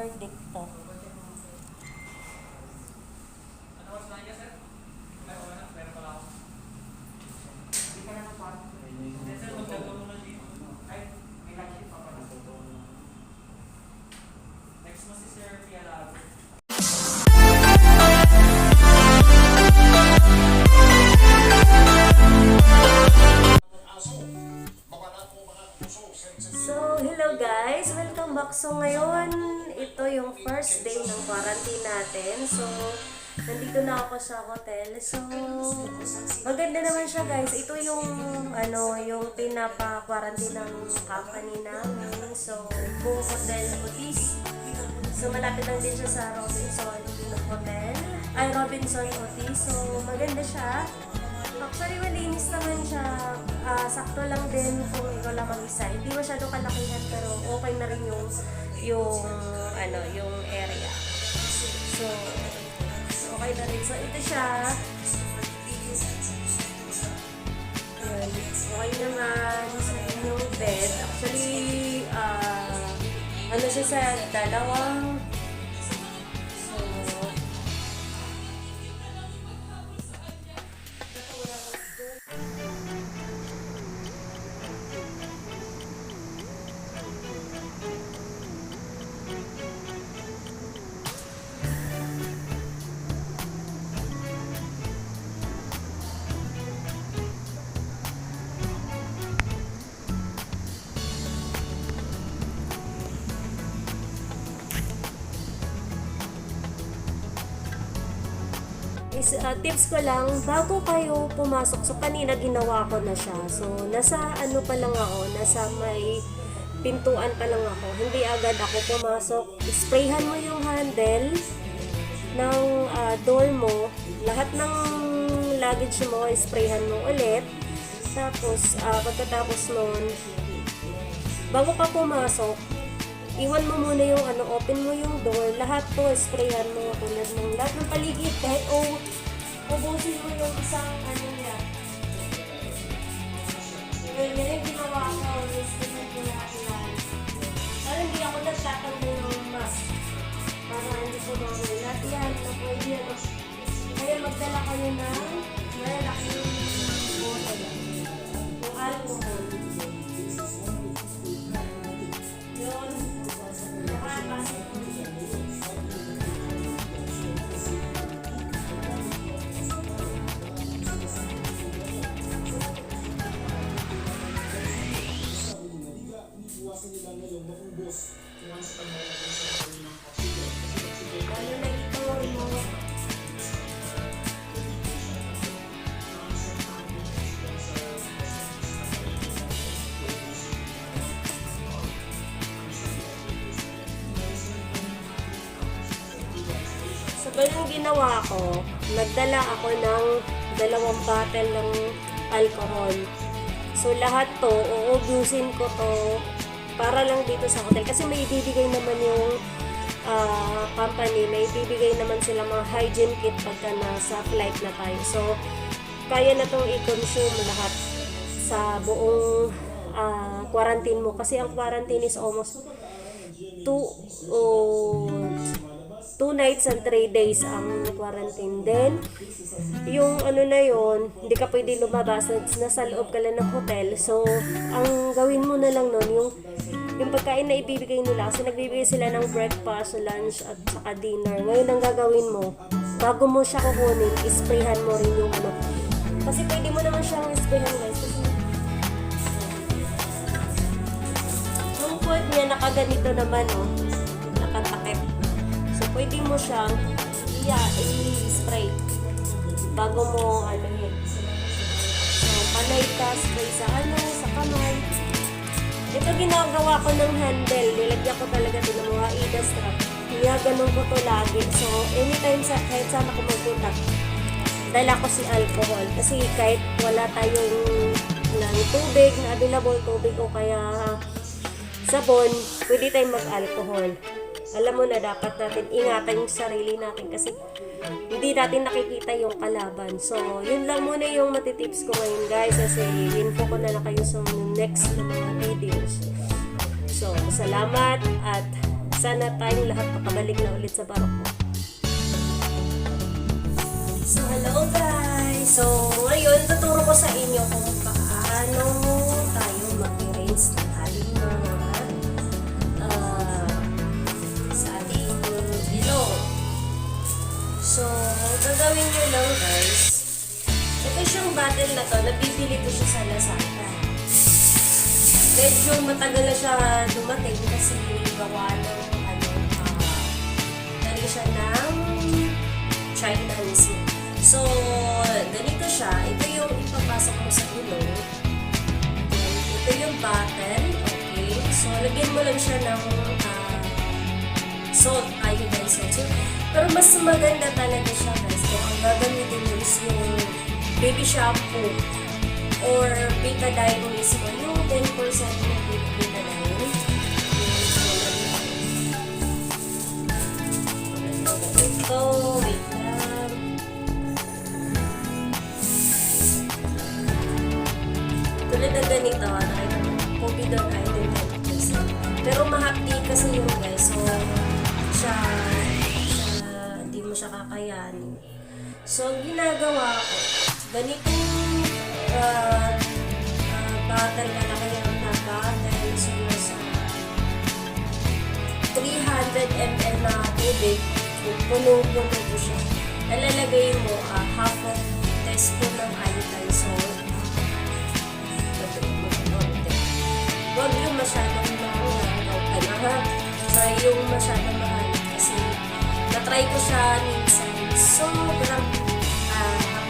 verdicto. So, hello guys! Welcome back. So, ngayon, ito yung first day ng quarantine natin. So, nandito na ako sa hotel. So, maganda naman siya guys. Ito yung, yung pinapa-quarantine ng company namin. So, Go Hotel Otis. So, malapit lang din siya sa Robinson Hotel. Ay, Robinson Otis. So, maganda siya. Actually, malinis naman siya. Sakto lang din kung ikaw lang mag-isa. Hindi masyado kalakihan pero okay na rin yung area. So, okay na rin. So, ito siya. Ayan. Okay naman sa inyong bed. Actually, siya sa dalawang. Tips ko lang, bago kayo pumasok, so kanina ginawa ko na siya. So, nasa pa lang ako, nasa may pintuan pa lang ako. Hindi agad ako pumasok. Sprayhan mo yung handle ng door mo. Lahat ng luggage mo, sprayhan mo ulit. Tapos, pagkatapos nun, bago ka pumasok, iwan mo muna yung open mo yung door, lahat to, sprayhan mo tulad ng lahat ng paligid, kahit ubusin mo yung isang yan. Well, yan yung ginawa ko, listin ko na yan. Pero hindi ako nagtatanggal ng mask, para hindi ko mawala. Lahat yan, na pwede yan. Kaya magdala kayo ng malalaking bottle, yung alcohol. So, ganun ginawa ko, nagdala ako ng 2 bottle ng alcohol. So, lahat to, uubusin ko to para lang dito sa hotel. Kasi may ibibigay naman yung company, may ibibigay naman sila mga hygiene kit pagka nasa flight na tayo. So, kaya na itong i-consume lahat sa buong quarantine mo. Kasi ang quarantine is almost 2 nights and 3 days ang quarantine. Then, yung na yun, hindi ka pwede lumabas, nasa loob ka lang ng hotel. So, ang gawin mo na lang nun, yung pagkain na ibibigay nila, kasi nagbibigay sila ng breakfast, lunch, at saka dinner. Ngayon, ang gagawin mo, bago mo siya kukunin, isprayhan mo rin yung Kasi pwede mo naman siyang isprayhan, guys. Kasi, yung food niya, nakaganito naman, nakatakip. So, pwede mo siyang i-spray bago mo yun. So, panay ka, spray sa sa kamay. Ito ginagawa ko ng handle. Nilagyan ko talaga ito ng mga AIDA strap. Ganun ko to lagi. So, anytime kahit saan ako magpunta, dala ko si alcohol. Kasi kahit wala tayong tubig na available, tubig o kaya sabon, pwede tayong mag-alcohol. Alam mo na, dapat natin ingatan yung sarili natin kasi hindi natin nakikita yung kalaban. So, yun lang muna yung matitips ko ngayon, guys. Kasi info ko na lang kayo sa next na mga videos. So, salamat at sana tayong lahat makabalik na ulit sa barako. So, hello guys! So, ngayon, tuturo ko sa inyo kung paano tayo mag-rinse ng ating mga sa ating ilong. So, gagawin nyo lang guys. Ito siyang bottle na to, nabibili ko siya sa Lazada. Medyo matagal na siya dumating kasi gawa ng galing siya ng China mismo. So, ganito siya. Ito yung ipapasok mo sa ilong. Ito yung bottle. Okay. So, lagyan mo lang siya ng salt, iodine salt. So, pero mas maganda talaga siya guys. Kung ang gagamitin mo is yung baby shampoo or betadine mismo. Yung 10% ng betadine. Ito, wait lang. Tulad na ganito, povidone iodine 10%. Pero mahapdi kasi yung guys. So, hindi mo siya kakayanin. So, ginagawa ko, ganitong bottle na kaya na bottle. So, nasa 300 ml na tubig. Puno-puno ko siya. Nalalagay mo half of teaspoon ng iodine salt. Huwag yung masyadong mahal. Try yung masyadong mahal. Kasi na-try ko siya minsan. Sobrang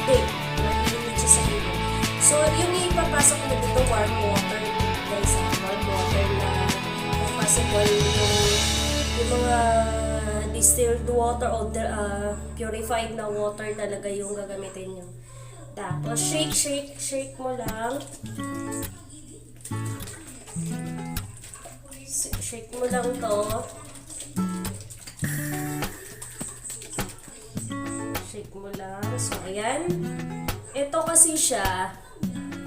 big. Nalinit siya sa ilong. So, yung ipapasok na dito, warm water. Guys, warm water na possible yung mga distilled water o purified na water talaga yung gagamitin nyo. Tapos, shake mo lang. Shake mo lang to. Shake mo lang. So, ayan. Ito kasi siya,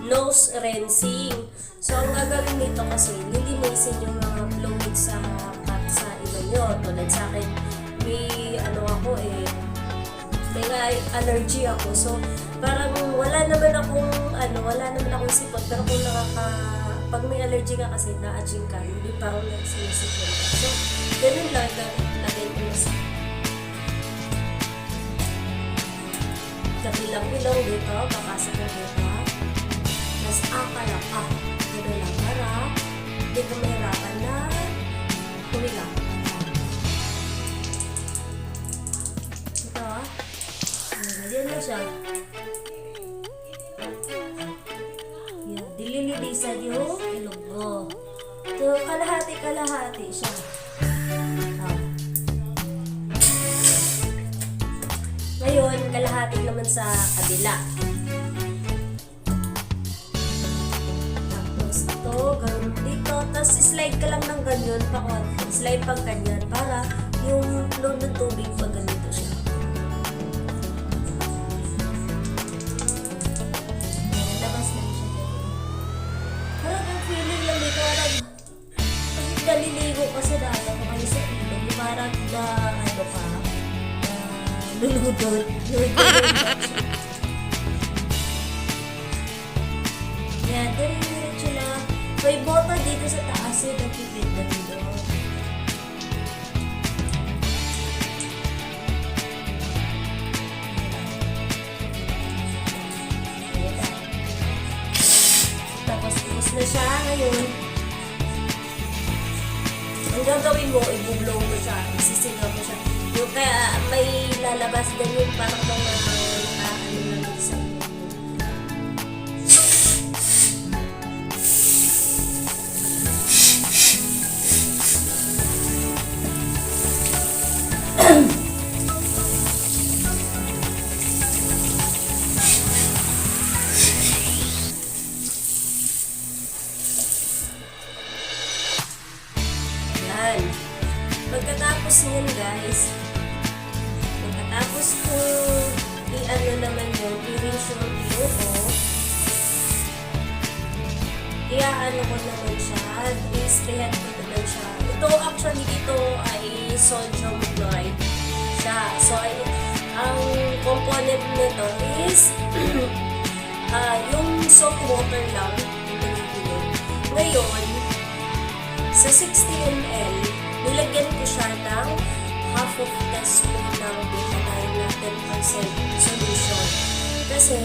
nose rinsing. So, ang gagawin nito kasi, lilinisin yung mga fluids sa ilong nyo. Tulad sa akin, may allergy ako. So, parang wala naman akong sipot. Pero kung pag may allergy ka kasi, na-aging ka, hindi parang nagsinisipon ka. So, ganun lang, lagay ko na sa kabilang ilong dito, papasok na dito. Tapos, gano'n lang, para hindi ka mahirapan na humilang. Ito, ganyan na siya. Yan, dililinisan yung ilong mo. So, kalahati siya. Ngayon, kalahati naman sa kabila. Tapos ito, gano'n dito. Tapos slide ka lang ng ganyan, slide pang ganyan para yung flow ng tubig pag ganito siya. Labas lang siya ganyan. Parang ang feeling lang dito, parang naliligo ka sa dala mo kayo sa ilong. Parang luludod. Yan, diretso lang. May bota dito sa taas yun, nagpipit na dito. Tapos, tapos na siya ngayon. Ang gagawin mo, i-blow mo siya, isisingaw mo siya. Yung kaya may lalabas din yung parang mga lang sa yan. Pagkatapos nyan guys, pagkatapos ko i-ano naman yun, i-rinse yung ilong ko, i-ano ko naman siya, i-sprayan ko naman siya. Ito actually ito ay sodium chloride siya. So ang component nito is yung salt water lang. Ngayon, sa 60 ml, nilagyan ko siya ng half of teaspoon ng betadine na 10% solution. Kasi,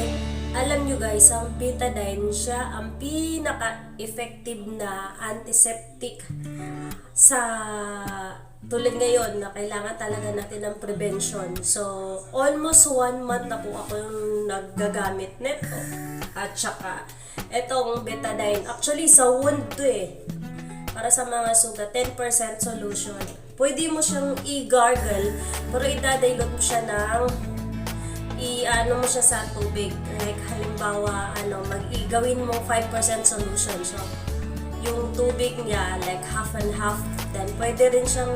alam nyo guys, ang betadine siya ang pinaka-effective na antiseptic sa tulad ngayon na kailangan talaga natin ng prevention. So, almost 1 month na po ako yung naggagamit nito. At saka, etong betadine. Actually, sa wound to para sa mga sugat, 10% solution. Pwede mo siyang i-gargle, pero idadilute mo siya ng i-ano mo siya sa tubig. Like, halimbawa, gawin mo 5% solution. So, yung tubig niya, like half and half. Then, pwede rin siyang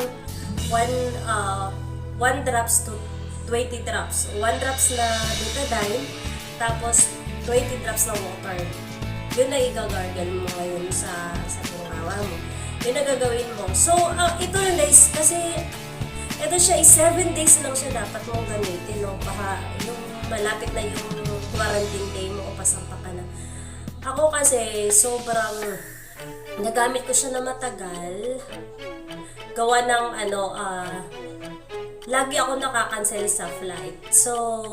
1 drops to 20 drops. 1 drops na betadine, tapos 20 drops na water. Yun na i-gargle mo ngayon sa bungawa mo. Yun na gagawin mo. So, ito na guys, kasi ito siya, 7 days lang siya dapat mong gamitin. No? Baka yung malapit na yung quarantine day mo o pasampa ka na. Ako kasi, sobrang nagamit ko siya na matagal. Gawa ng lagi ako nakakancel sa flight. So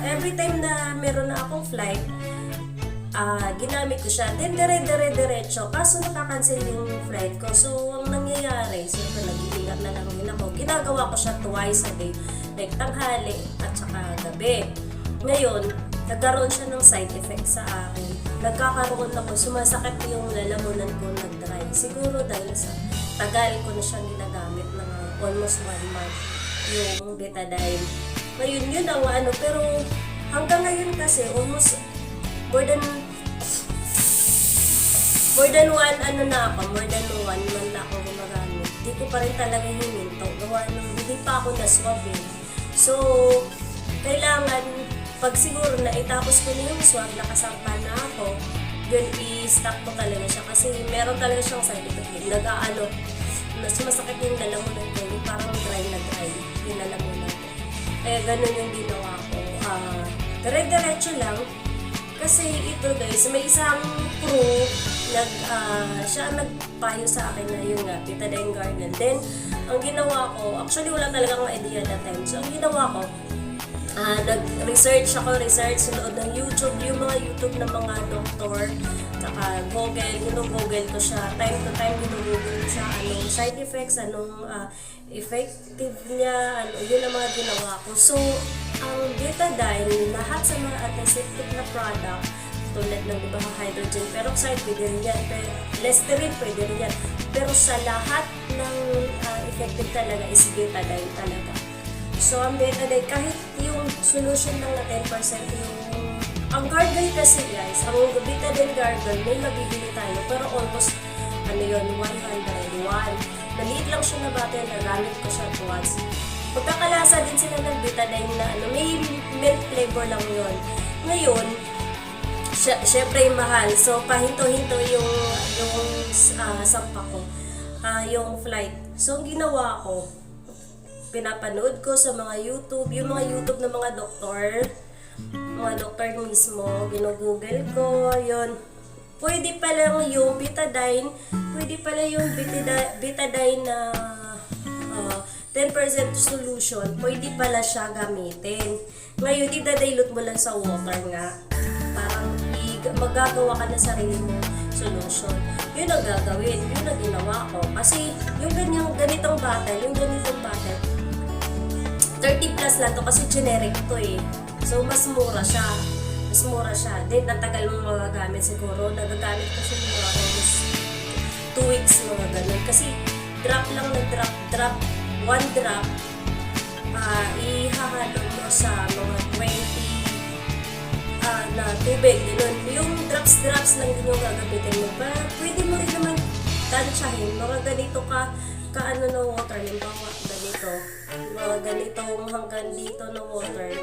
every time na meron na akong flight, ginamit ko siya. Then, diretso. Kaso nakakancel yung flight ko. So, ang nangyayari, siyempre, nag-iingat na lang din ako. Ginagawa ko siya twice a day. Like, tanghali at saka gabi. Ngayon, nagkaroon siya ng side effect sa akin. Nagkakaroon ako, sumasakit yung lalamunan ko nag-dry. Siguro dahil sa tagal ko na siyang ginagamit ng almost 1 month yung betadine. Ngayon, yun ang pero hanggang ngayon kasi, almost more than 1 month na ako gumagamit. Hindi ko pa rin talaga hininto. Gawa nung hindi pa ako na-swab So, kailangan, pag siguro na itapos ko na yung swab, nakasampa na ako, yun, i-stop ko talaga siya. Kasi meron talaga siyang side effect. Sumasakit yung lalamunan ko. Yung parang dry yung lalamunan ko. Ganun yung ginawa ko. Dire-diretso lang. Kasi ito guys, may isang crew, siya ang nagpayo sa akin na yung betadine gargle. Then, ang ginawa ko, actually wala talagang idea that time. So, ang ginawa ko, nag-research sa loob ng YouTube, yung mga YouTube ng mga doktor, saka Google ko siya, time to time Google ko siya, anong side effects, anong effective niya, yun ang mga ginawa ko. So, ang betadine, lahat sa mga antiseptic na product, tulad ng hydrogen peroxide, pwede rin yan, Listerine, pwede rin yan. Pero sa lahat ng effective talaga is betadine talaga. So, ang betadine, kahit yung solution lang na 10% ang gargle kasi guys, ang betadine gargle, may mabibili tayo, pero almost, 101. Maliit lang siya na bottle, nagamit ko siya twice. Magkakalasa din sila ng betadine na may milk flavor lang yun. Ngayon, syempre mahal. So, pahinto-hinto yung sampa ko, yung flight. So, ang ginawa ko, pinapanood ko sa mga YouTube, yung mga YouTube ng mga doktor mismo, ginugoogle ko, yun. Pwede pala yung betadine, betadine na 10% solution, pwede pala siya gamitin. Ngayon, idadilute mo lang sa water nga. Parang magagawa ka na sarili mo solution. Yun ang gagawin, yun ang ginawa ko. Kasi yung ganitong bottle, 30 plus lang to kasi generic to So, mas mura siya. Then, ang tagal mong magagamit siguro. Nagagamit ko siya mga almost 2 weeks mga ganun. Kasi, drop 1 drop, ihahalo mo sa mga 20 na tubig. Ganun. Yung drops lang din yung gagamitin mo. Pwede mo rin naman tansyahin. Mga ganito ka na water. Limbawa, ganito. Mga ganitong yung hanggang dito na water,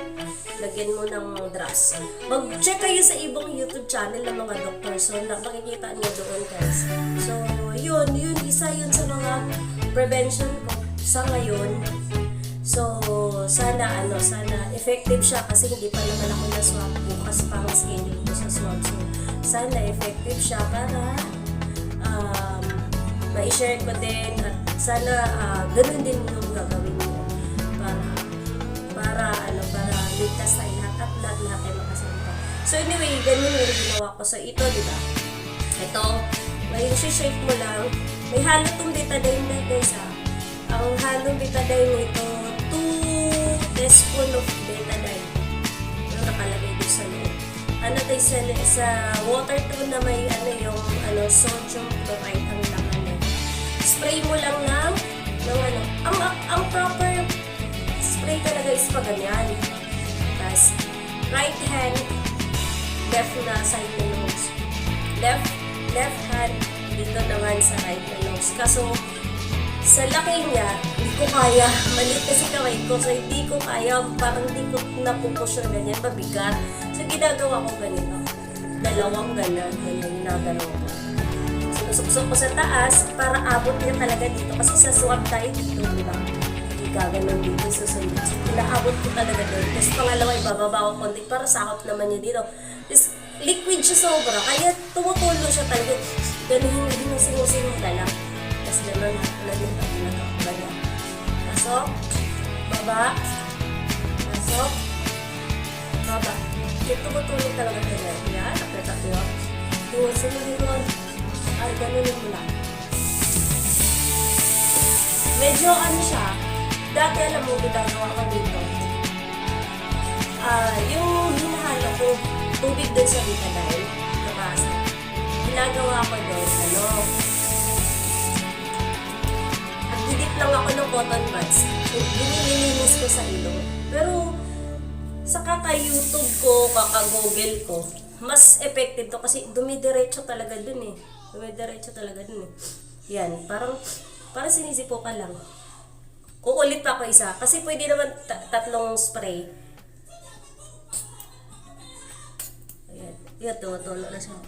lagyan mo ng drops. Mag-check kayo sa ibang YouTube channel ng mga doktor. So, makikita niyo doon, guys. So, yun, isa yun sa mga prevention ko sa ngayon. So, sana effective siya kasi hindi pa naman ako na-swab bukas pa ang schedule ko sa swab. So, sana effective siya para ma-share ko din at sana ganun din yung gagawin mo para ligtas tayo lahat ay makasampa. So anyway, ganun yung ginawa ko. So ito, di ba? Ito, may shake mo lang. May halo tong betadine na guys Ang halong betadine nito, 2 teaspoon of betadine. Yung nakalagay dito sa loob. Sa water to na may sodium chloride ang laman niya. Spray mo lang ng ang proper spray talaga is pa ganyan. Tapos, right hand, left na side ng nose. Left hand, dito naman sa right ng nose. Kaso, sa laki niya, hindi ko kaya. Maliit kasi kamay ko. So, hindi ko kaya. Parang hindi ko napupush yung ganyan. Pabigat. So, ginagawa ko ganito. Dalawang ganyan ginagalaw ko. Sinusuksok ko sa taas para abot niya talaga dito. Kasi sa swab tayo dito, di ba? Gaganon dito sa susunod. So, pinaabot ko talaga doon. Tapos pangalawa, ibababa ko konti para sakop naman niya dito. Tapos, liquid siya sobra. Kaya tumutulo siya talaga. Ganun hinusinusing ka lang. Tapos gano'n, ganyan. Pasok, baba, pasok, baba. Kaya tumutulong talaga ganyan. Yan, napretak yun. Hinusinusing yun. Ay, ganun yung mula. Medyo siya. Dati alam mo, ginagawa ko dito. Yung hinahalo ko, tubig doon sa betadine, nabasa. Ginagawa ko doon, nagdidip lang ako ng cotton buds. Binilinis ko sa ilong. Pero, sa kaka-YouTube ko, kaka-Google ko, mas effective to kasi dumidiretso talaga dun Yan, parang sinisipo ka lang. Kukulit pa ako isa. Kasi pwede naman tatlong spray. Ayan. Yan, tulo na siya.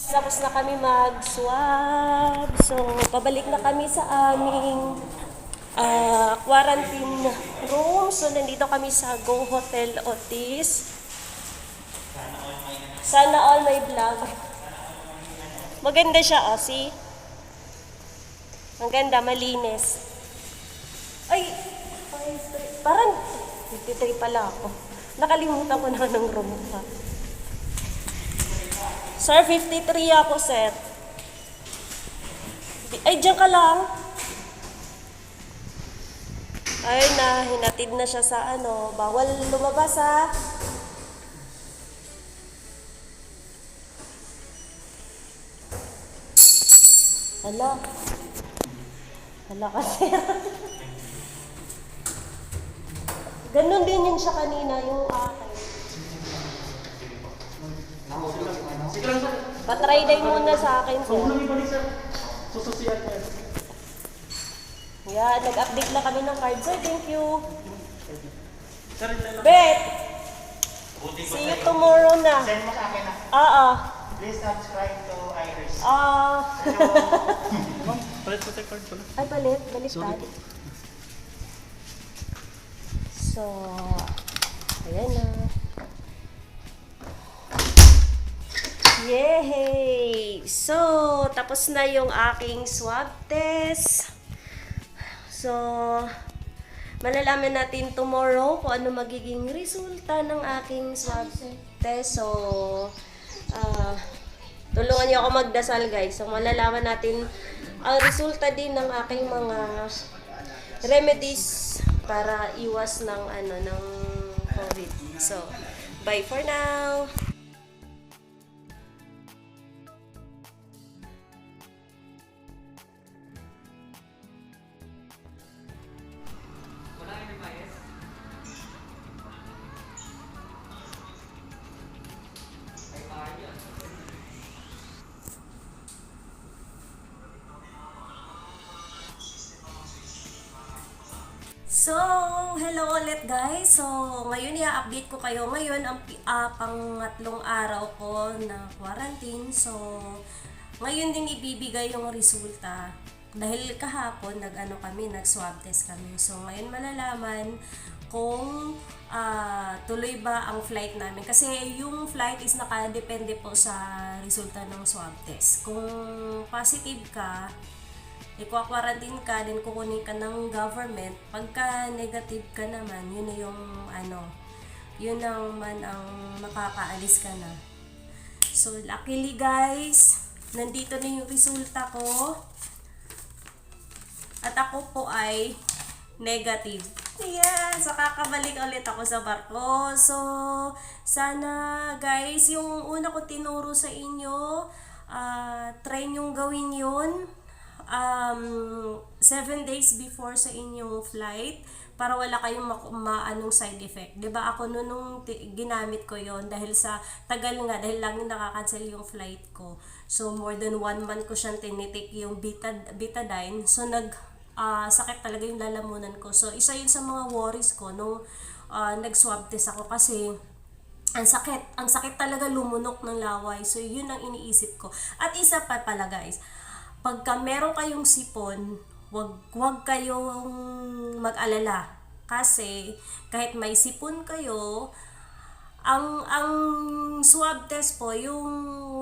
Tapos na kami mag-swab. So, pabalik na kami sa aming quarantine room. So, nandito kami sa Go Hotel Otis. Sana all my vlog. Maganda siya, see? Ang ganda, malinis. Ay, parang 53 pala ako. Nakalimutan ko na ng room ha. Sir, 53 ako, sir. Ay, diyan ka lang. Ay na, hinatid na siya sa bawal lumabas ha. Hala kasi. Ganon din yun siya kanina, yung akin. Patry day muna sa akin, sir. Yan, nag-update na kami ng card, sir. Thank you. Bet! See you tomorrow na. Send mo sa akin na. Please subscribe to Iris. Palit po tayo card pala. Ay, baliktad. So, ayan na. Yay! So, tapos na yung aking swab test. So, malalaman natin tomorrow kung ano magiging resulta ng aking swab test. So, tulungan niyo ako magdasal, guys. So, malalaman natin ang resulta din ng aking mga remedies para iwas ng COVID. So, bye for now. So, hello ulit guys. So, ngayon i-update ko kayo. Ngayon, ang pangatlong araw ko na quarantine. So, ngayon din ibibigay yung resulta. Dahil kahapon, nag-swab test kami. So, ngayon malalaman kung tuloy ba ang flight namin. Kasi yung flight is nakadepende po sa resulta ng swab test. Kung positive ka, i-quarantine ka, then kukunin ka ng government. Pagka negative ka naman, yun na yung yun naman ang makakaalis ka na. So, luckily guys, nandito na yung resulta ko. At ako po ay negative. Yeah, so kakabalik ulit ako sa barko. So, sana guys, yung una ko tinuro sa inyo, try nyong gawin yun. 7 days before sa inyong flight para wala kayong maanong side effect. 'Di ba? Ako nung ginamit ko 'yon dahil sa tagal nga, dahil laging nakakancel yung flight ko. So more than 1 month ko siyang tinitik yung betadine. So sakit talaga yung lalamunan ko. So isa yun sa mga worries ko nung nag-swab test ako kasi ang sakit talaga lumunok ng laway. So yun ang iniisip ko. At isa pa pala guys, pagka meron kayong sipon, wag kayong mag-alala. Kasi kahit may sipon kayo, ang swab test po, yung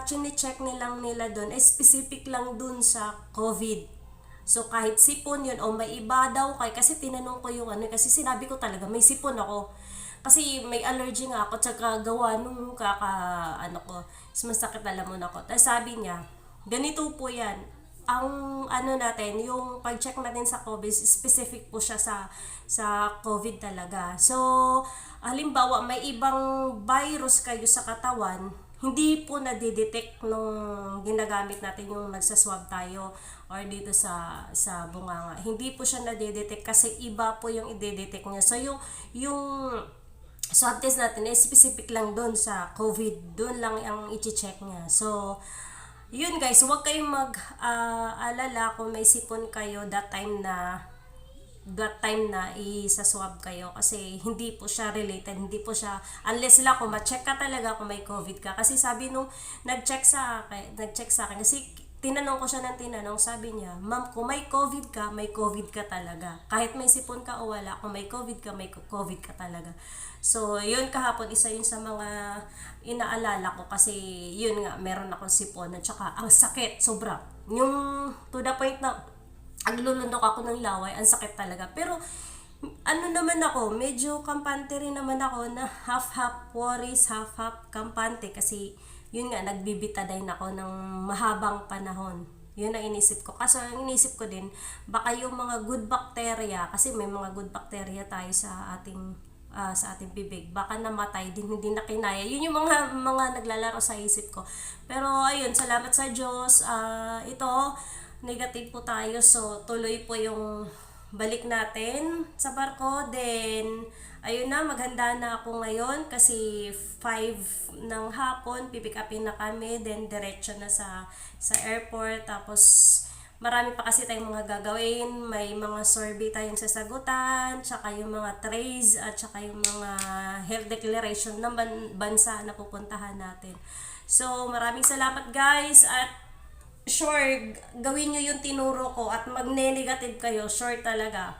chine-check nila doon, specific lang doon sa COVID. So kahit sipon yun o may iba daw kasi tinanong ko yung kasi sinabi ko talaga may sipon ako. Kasi may allergy nga ako, tsaka gawa nung is masakit na lamon ako. Tapos sabi niya, ganito po yan. Ang natin, yung pag-check natin sa COVID, specific po siya sa COVID talaga. So, halimbawa, may ibang virus kayo sa katawan, hindi po nadidetect nung ginagamit natin yung nagsaswab tayo or dito sa bunganga. Hindi po siya nadidetect kasi iba po yung i-detect niya. So, yung swab test natin ay specific lang doon sa COVID. Doon lang ang i-check niya. So, yun guys, huwag kayong mag-alala kung may sipon kayo that time na isa-swab kayo kasi hindi po siya related, hindi po siya, unless sila kung ma-check ka talaga kung may COVID ka. Kasi sabi nung nag-check sa akin kasi tinanong ko siya ng tinanong, sabi niya, ma'am, kung may COVID ka talaga. Kahit may sipon ka o wala, kung may COVID ka talaga. So, yun kahapon, isa yun sa mga inaalala ko kasi yun nga, meron akong sipon at saka ang sakit, sobra. Yung to the point na aglulunok ako ng laway, ang sakit talaga. Pero, naman ako, medyo kampante rin naman ako na half-half worries, half-half kampante kasi yun nga, nagbibitadine ako ng mahabang panahon. Yun ang inisip ko. Kasi ang inisip ko din, baka yung mga good bacteria, kasi may mga good bacteria tayo sa ating bibig, baka namatay din, hindi na kinaya. Yun yung mga naglalaro sa isip ko. Pero ayun, salamat sa Diyos. Ito, negative po tayo. So, tuloy po yung balik natin sa barko. Then, ayun na, maghanda na ako ngayon kasi 5 ng hapon, pipick upin na kami, then diretso na sa airport. Tapos, marami pa kasi tayong mga gagawin, may mga survey tayong sasagutan, tsaka yung mga trace, at tsaka yung mga health declaration ng bansa na pupuntahan natin. So, maraming salamat guys, at sure, gawin nyo yung tinuro ko at magne-negative kayo, sure talaga.